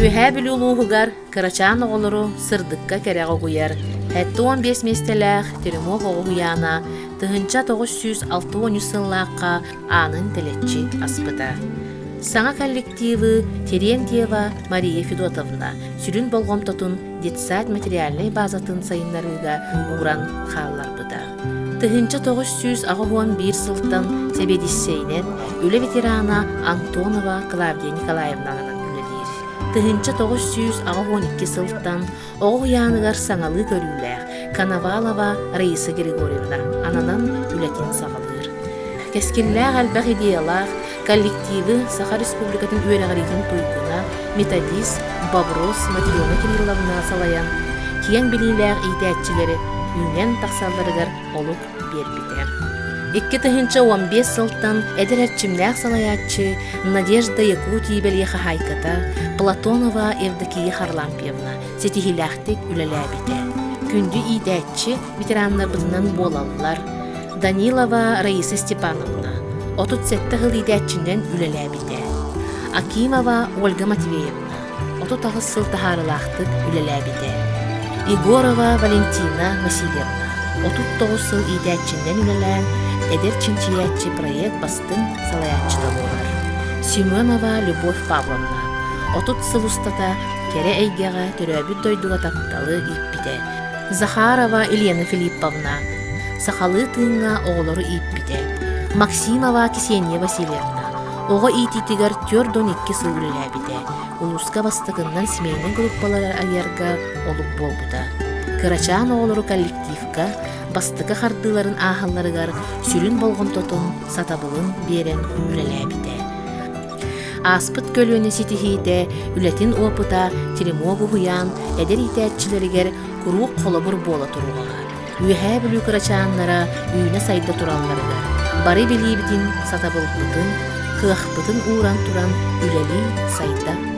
Үһә білулуғығар кырачан оғылыру сырдыққа кереғ оғuyар. Әтті 15 местеләқ терімоқ оғуяна тұхынча 960 сыллаққа анын тілетчі аспыта. Саңа коллективы Терентьева Мария Федотовна сүрін болғым тұтын детсад материальный базатын сайынларыға ұғыран қаллар бұда. Тұхынча 911 сылттан себедіссейнен үлі ветерана Антонова Клавдия Николаевнанын үлелер. Тұхынча 912 сылттан оғуяныгар саңалы көрілер Коновалова Раиса Григорьевна ананан үлетін сағалыр. Кескилләғ әлбәқ идеялар коллективы Саха Республикатын үйрәғаретін туйгуна методист Боброс Матрёна Кирилловна салаян киян біліләғ идәтчілері үйнен тақсаларыгар олық бербіде. 2015 сылттан әдірәтчімләғ салаятчы Надежда Якутия Белеха Хайката Платонова Евдокия Харлампьевна сетихиләқтік үләләбіде. Күнді идәтчі ветеранларынан болалылар Данилова Раиса Степановна 37 хыл идәтчінден үләләбіде. Акимова Ольга Матвеевна 30 сыл тахарылақтық үләләбіде. Егорова Валентина Васильевна 39 сыл идәтчінден үләлән әдер чинчиятчы проект бастың салаятчыда болар. Семенова Любовь Павловна 30 сыл устата кере әйгеға түрәбі дойдуға тапталы иппіде. Захарова Елена Филипповна Сахалы тыңға оғылары иппіде. Максимова Ксения Васильевна оға ититігер 4-12 сыл үлеләбіде. Улуска бастығынан семейнің группалары айерға олық болбуда. Кырачан оғылары коллективка бастығы қардыларын ағыларығар сүрін болғын тотын сатабылын берен үлеләбіде. Аспыт көлөні сетихейде үлетін опыта теремогу хуян әдер итәтчілерігер құруқ қолабыр бола тұруғаға. Үйәе білу кырачаннара үйіне сайда тұраларыға. Бары білейбітін сатабылбытын, кыақбытын уран туран үләли сайда